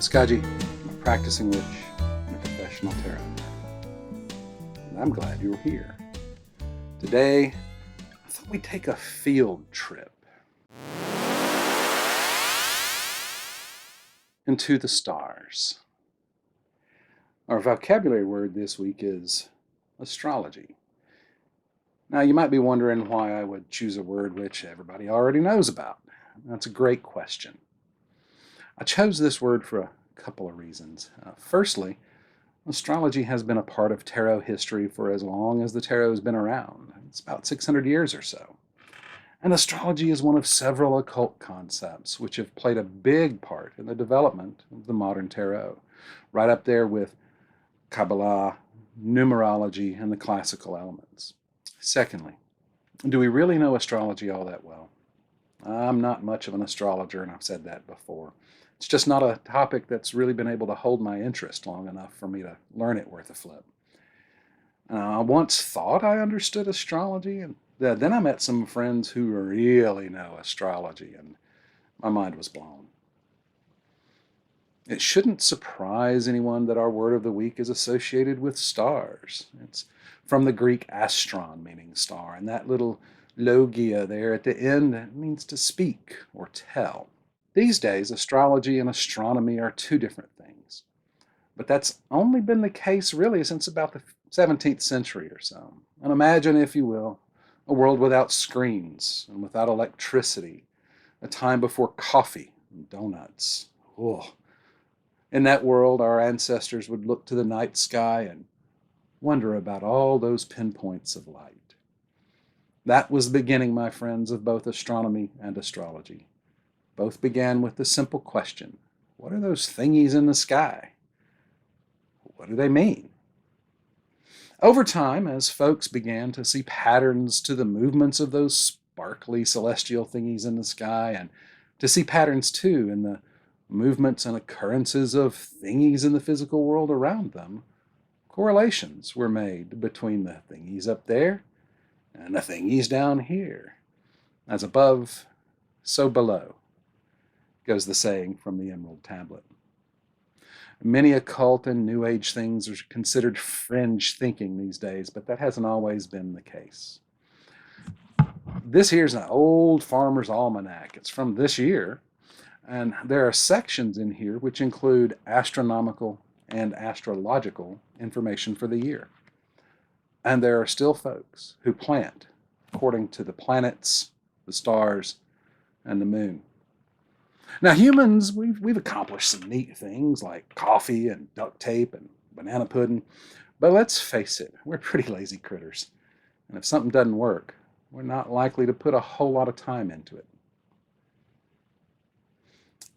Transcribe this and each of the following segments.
Skaji, a practicing witch and a professional tarot reader. And I'm glad you're here. Today, I thought we'd take a field trip into the stars. Our vocabulary word this week is astrology. Now, you might be wondering why I would choose a word which everybody already knows about. That's a great question. I chose this word for a couple of reasons. Firstly, astrology has been a part of tarot history for as long as the tarot has been around. It's about 600 years or so. And astrology is one of several occult concepts which have played a big part in the development of the modern tarot, right up there with Kabbalah, numerology, and the classical elements. Secondly, do we really know astrology all that well? I'm not much of an astrologer, and I've said that before. It's just not a topic that's really been able to hold my interest long enough for me to learn it worth a flip. I once thought I understood astrology, and then I met some friends who really know astrology, and my mind was blown. It shouldn't surprise anyone that our word of the week is associated with stars. It's from the Greek astron, meaning star, and that little logia there at the end means to speak or tell. These days, astrology and astronomy are two different things, but that's only been the case really since about the 17th century or so. And imagine, if you will, a world without screens and without electricity, a time before coffee and donuts. Oh. In that world, our ancestors would look to the night sky and wonder about all those pinpoints of light. That was the beginning, my friends, of both astronomy and astrology. Both began with the simple question, what are those thingies in the sky? What do they mean? Over time, as folks began to see patterns to the movements of those sparkly celestial thingies in the sky, and to see patterns too in the movements and occurrences of thingies in the physical world around them, correlations were made between the thingies up there and the thingies down here. As above, so below, goes the saying from the Emerald Tablet. Many occult and New Age things are considered fringe thinking these days, but that hasn't always been the case. This here's an old farmer's almanac. It's from this year, and there are sections in here which include astronomical and astrological information for the year. And there are still folks who plant according to the planets, the stars, and the moon. Now, humans, we've accomplished some neat things like coffee and duct tape and banana pudding, but let's face it, we're pretty lazy critters. And if something doesn't work, we're not likely to put a whole lot of time into it.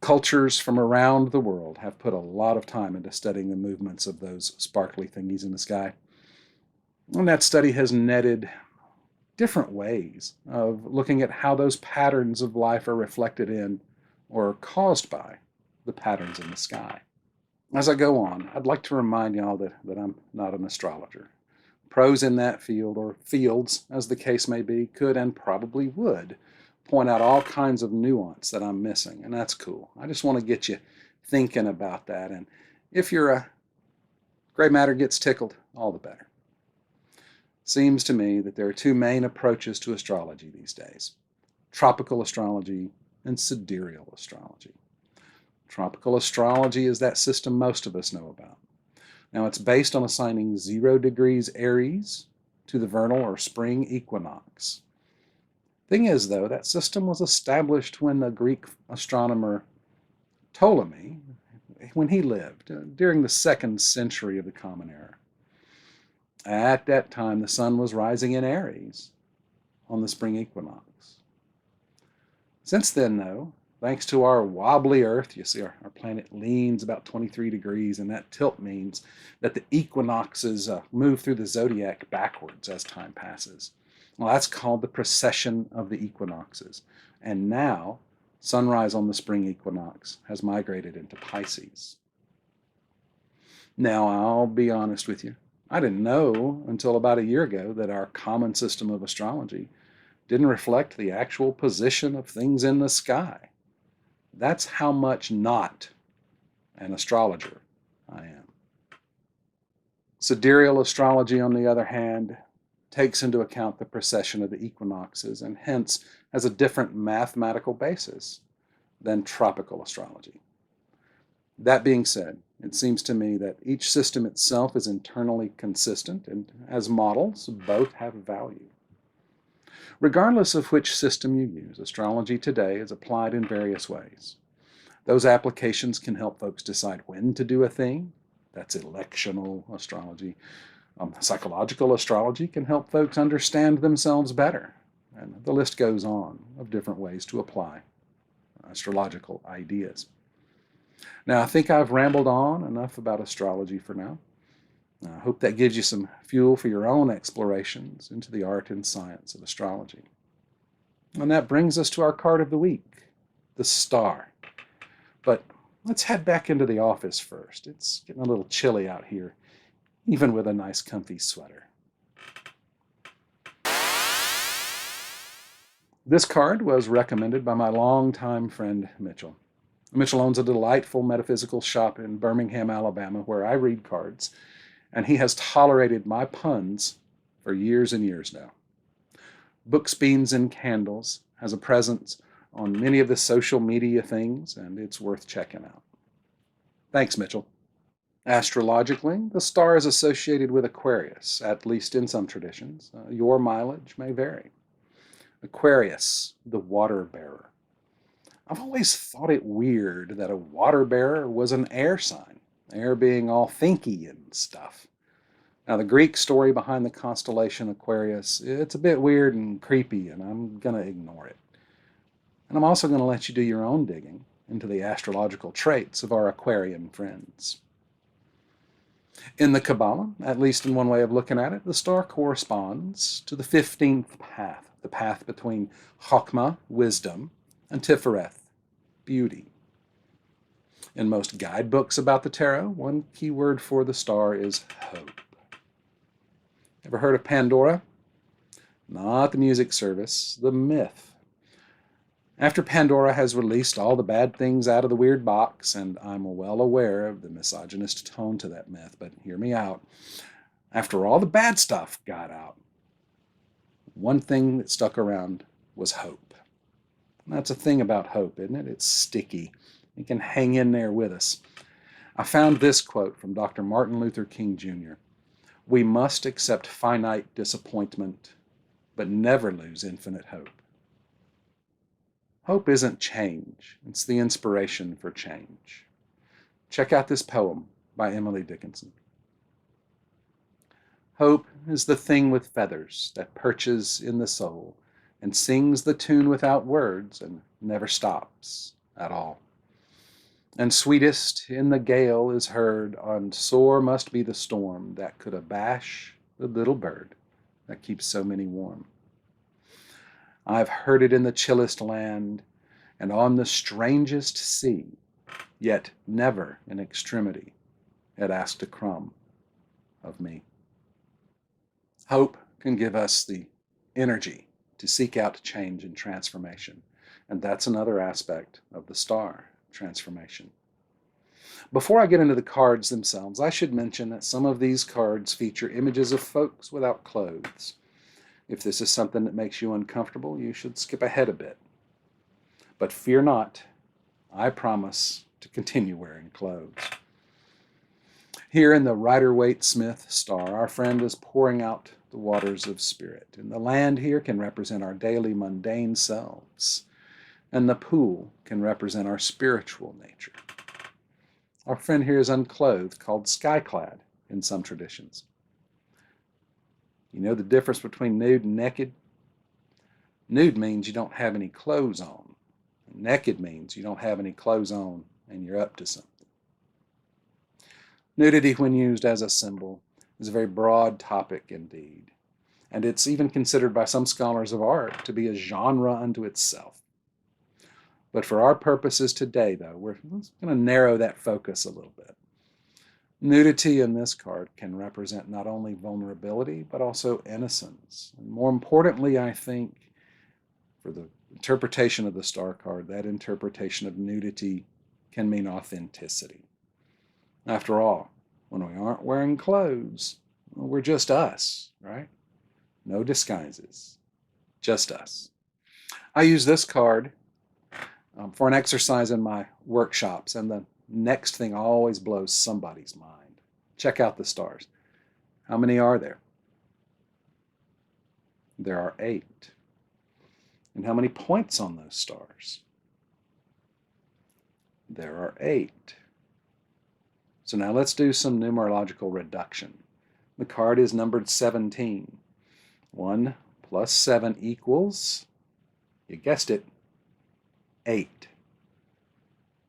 Cultures from around the world have put a lot of time into studying the movements of those sparkly thingies in the sky. And that study has netted different ways of looking at how those patterns of life are reflected in or caused by the patterns in the sky. As I go on, I'd like to remind y'all that I'm not an astrologer. Pros in that field, or fields as the case may be, could and probably would point out all kinds of nuance that I'm missing, and that's cool. I just want to get you thinking about that, and if your gray matter gets tickled, all the better. Seems to me that there are two main approaches to astrology these days: tropical astrology and sidereal astrology. Tropical astrology is that system most of us know about. Now, it's based on assigning 0 degrees Aries to the vernal or spring equinox. Thing is, though, that system was established when the Greek astronomer Ptolemy, when he lived, during the 2nd century of the Common Era. At that time, the sun was rising in Aries on the spring equinox. Since then, though, thanks to our wobbly Earth, you see our planet leans about 23 degrees, and that tilt means that the equinoxes move through the zodiac backwards as time passes. Well, that's called the precession of the equinoxes. And now, sunrise on the spring equinox has migrated into Pisces. Now, I'll be honest with you. I didn't know until about a year ago that our common system of astrology didn't reflect the actual position of things in the sky. That's how much not an astrologer I am. Sidereal astrology, on the other hand, takes into account the precession of the equinoxes and hence has a different mathematical basis than tropical astrology. That being said, it seems to me that each system itself is internally consistent, and as models, both have value. Regardless of which system you use, astrology today is applied in various ways. Those applications can help folks decide when to do a thing. That's electional astrology. Psychological astrology can help folks understand themselves better. And the list goes on of different ways to apply astrological ideas. Now, I think I've rambled on enough about astrology for now. I hope that gives you some fuel for your own explorations into the art and science of astrology. And that brings us to our card of the week, the star. But let's head back into the office first. It's getting a little chilly out here, even with a nice comfy sweater. This card was recommended by my longtime friend Mitchell. Mitchell owns a delightful metaphysical shop in Birmingham, Alabama, where I read cards, and he has tolerated my puns for years and years now. Books, Beans, and Candles has a presence on many of the social media things, and it's worth checking out. Thanks, Mitchell. Astrologically, the star is associated with Aquarius, at least in some traditions. Your mileage may vary. Aquarius, the water bearer. I've always thought it weird that a water bearer was an air sign, air being all thinky and stuff. Now, the Greek story behind the constellation Aquarius, it's a bit weird and creepy, and I'm going to ignore it. And I'm also going to let you do your own digging into the astrological traits of our Aquarian friends. In the Kabbalah, at least in one way of looking at it, the star corresponds to the 15th path, the path between Chokmah, wisdom, and Tifereth, beauty. In most guidebooks about the tarot, one key word for the star is hope. Ever heard of Pandora? Not the music service, the myth. After Pandora has released all the bad things out of the weird box, and I'm well aware of the misogynist tone to that myth, but hear me out. After all the bad stuff got out, one thing that stuck around was hope. And that's a thing about hope, isn't it? It's sticky. It can hang in there with us. I found this quote from Dr. Martin Luther King Jr. We must accept finite disappointment, but never lose infinite hope. Hope isn't change. It's the inspiration for change. Check out this poem by Emily Dickinson. Hope is the thing with feathers that perches in the soul and sings the tune without words and never stops at all. And sweetest in the gale is heard, and sore must be the storm that could abash the little bird that keeps so many warm. I've heard it in the chillest land and on the strangest sea, yet never in extremity it asked a crumb of me. Hope can give us the energy to seek out change and transformation, and that's another aspect of the star transformation. Before I get into the cards themselves, I should mention that some of these cards feature images of folks without clothes. If this is something that makes you uncomfortable, you should skip ahead a bit. But fear not, I promise to continue wearing clothes. Here in the Rider-Waite-Smith star, our friend is pouring out the waters of spirit. And the land here can represent our daily mundane selves, and the pool can represent our spiritual nature. Our friend here is unclothed, called skyclad in some traditions. You know the difference between nude and naked? Nude means you don't have any clothes on. Naked means you don't have any clothes on and you're up to something. Nudity, when used as a symbol, is a very broad topic indeed, and it's even considered by some scholars of art to be a genre unto itself. But for our purposes today, though, we're going to narrow that focus a little bit. Nudity in this card can represent not only vulnerability, but also innocence. And more importantly, I think, for the interpretation of the star card, that interpretation of nudity can mean authenticity. After all, when we aren't wearing clothes, we're just us, right? No disguises, just us. I use this card for an exercise in my workshops, and the next thing always blows somebody's mind. Check out the stars. How many are there? There are 8. And how many points on those stars? There are 8. So now let's do some numerological reduction. The card is numbered 17. 1 plus 7 equals, you guessed it, 8.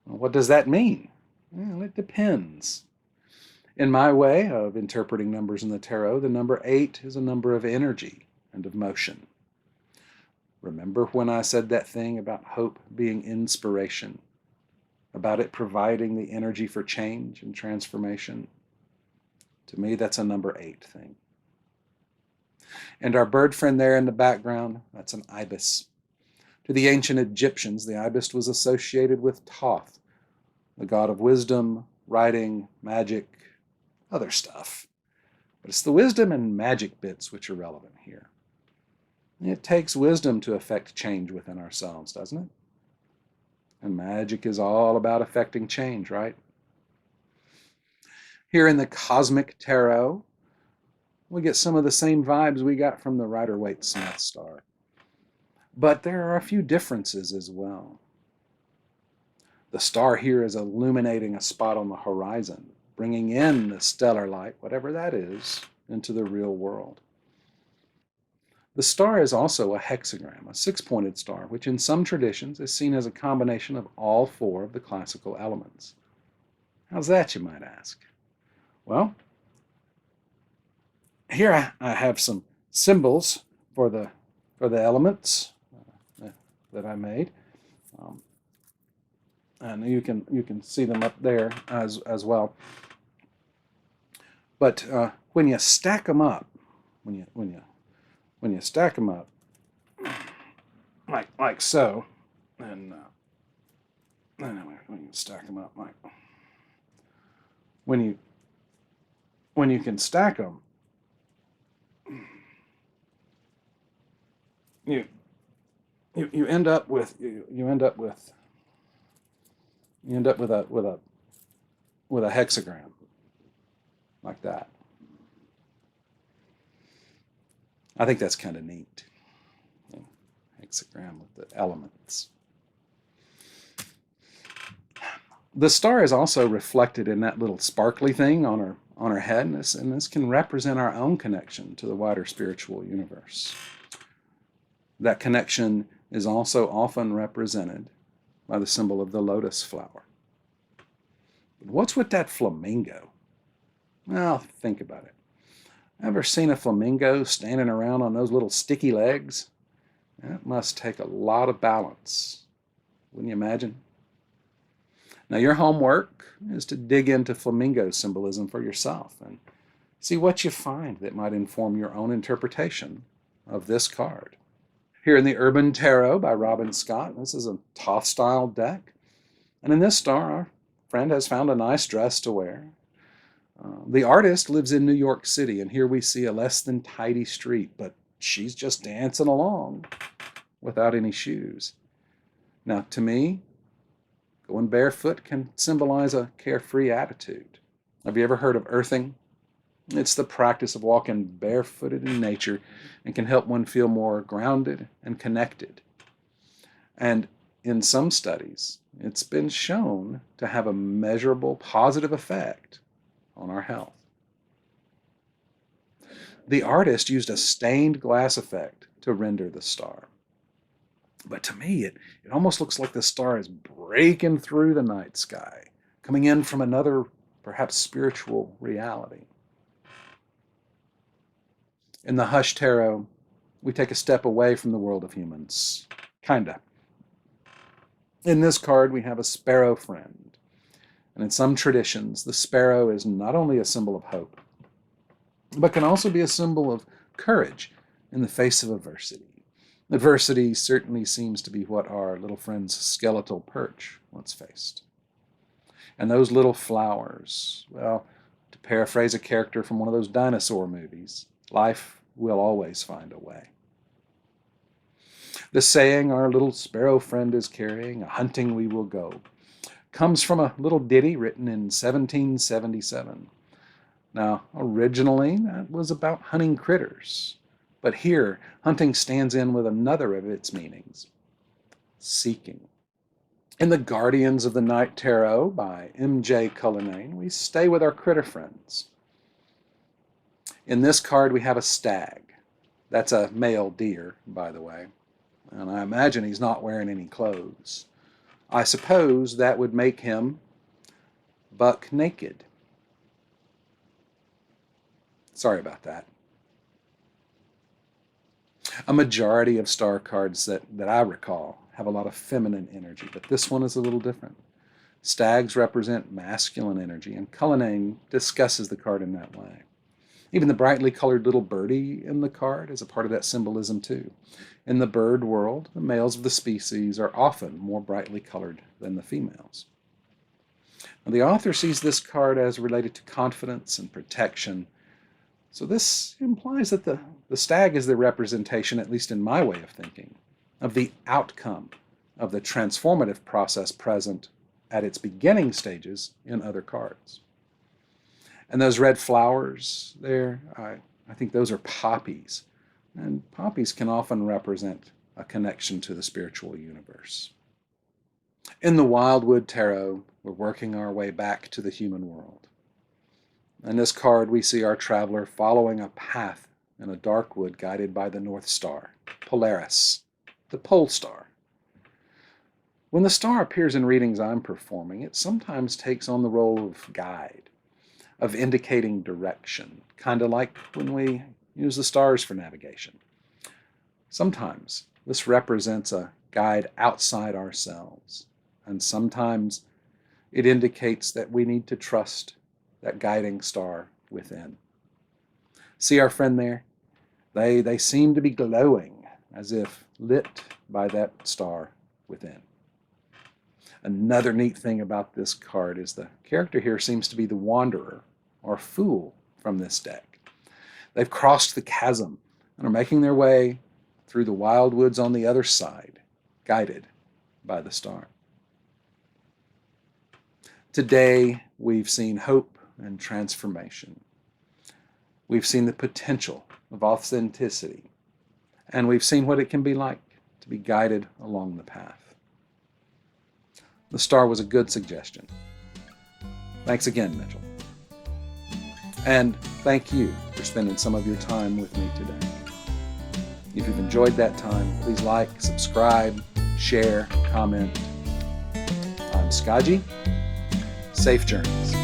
Well, what does that mean? Well, it depends. In my way of interpreting numbers in the tarot, the number 8 is a number of energy and of motion. Remember when I said that thing about hope being inspiration, about it providing the energy for change and transformation? To me, that's a number 8 thing. And our bird friend there in the background, that's an ibis. To the ancient Egyptians, the ibis was associated with Thoth, the god of wisdom, writing, magic, other stuff. But it's the wisdom and magic bits which are relevant here. It takes wisdom to affect change within ourselves, doesn't it? And magic is all about affecting change, right? Here in the Cosmic Tarot, we get some of the same vibes we got from the Rider-Waite-Smith star. But there are a few differences as well. The star here is illuminating a spot on the horizon, bringing in the stellar light, whatever that is, into the real world. The star is also a hexagram, a 6-pointed star, which in some traditions is seen as a combination of all 4 of the classical elements. How's that, you might ask? Well, here I have some symbols for the elements that I made, and you can see them up there as well. But when you stack them up, when you stack them up like so, and when you stack them up like when you can stack them, you end up with a hexagram like that. I think that's kind of neat. Hexagram with the elements. The star is also reflected in that little sparkly thing on her head, and this can represent our own connection to the wider spiritual universe. That connection is also often represented by the symbol of the lotus flower. But what's with that flamingo? Well, think about it. Ever seen a flamingo standing around on those little sticky legs? That must take a lot of balance, wouldn't you imagine? Now, your homework is to dig into flamingo symbolism for yourself and see what you find that might inform your own interpretation of this card. Here in the Urban Tarot by Robin Scott, this is a Thoth-style deck. And in this star, our friend has found a nice dress to wear. The artist lives in New York City, and here we see a less than tidy street, but she's just dancing along without any shoes. Now, to me, going barefoot can symbolize a carefree attitude. Have you ever heard of earthing? It's the practice of walking barefooted in nature and can help one feel more grounded and connected. And in some studies, it's been shown to have a measurable positive effect on our health. The artist used a stained glass effect to render the star. But to me, it almost looks like the star is breaking through the night sky, coming in from another, perhaps spiritual reality. In the Hush Tarot, we take a step away from the world of humans. Kinda. In this card, we have a sparrow friend. And in some traditions, the sparrow is not only a symbol of hope, but can also be a symbol of courage in the face of adversity. Adversity certainly seems to be what our little friend's skeletal perch once faced. And those little flowers, well, to paraphrase a character from one of those dinosaur movies, life will always find a way. The saying our little sparrow friend is carrying, "A hunting we will go," comes from a little ditty written in 1777. Now, originally, that was about hunting critters. But here, hunting stands in with another of its meanings, seeking. In the Guardians of the Night Tarot by M.J. Cullinane, we stay with our critter friends. In this card, we have a stag. That's a male deer, by the way. And I imagine he's not wearing any clothes. I suppose that would make him buck naked. Sorry about that. A majority of star cards that I recall have a lot of feminine energy, but this one is a little different. Stags represent masculine energy, and Cullinane discusses the card in that way. Even the brightly colored little birdie in the card is a part of that symbolism too. In the bird world, the males of the species are often more brightly colored than the females. Now, the author sees this card as related to confidence and protection. So this implies that the stag is the representation, at least in my way of thinking, of the outcome of the transformative process present at its beginning stages in other cards. And those red flowers there, I think those are poppies. And poppies can often represent a connection to the spiritual universe. In the Wildwood Tarot, we're working our way back to the human world. In this card, we see our traveler following a path in a dark wood guided by the North Star, Polaris, the pole star. When the star appears in readings I'm performing, it sometimes takes on the role of guide, of indicating direction, kind of like when we use the stars for navigation. Sometimes this represents a guide outside ourselves, and sometimes it indicates that we need to trust that guiding star within. See our friend there? They seem to be glowing as if lit by that star within. Another neat thing about this card is the character here seems to be the wanderer or fool from this deck. They've crossed the chasm and are making their way through the wild woods on the other side, guided by the star. Today, we've seen hope and transformation. We've seen the potential of authenticity, and we've seen what it can be like to be guided along the path. The star was a good suggestion. Thanks again, Mitchell. And thank you for spending some of your time with me today. If you've enjoyed that time, please like, subscribe, share, comment. I'm Skaji. Safe journeys.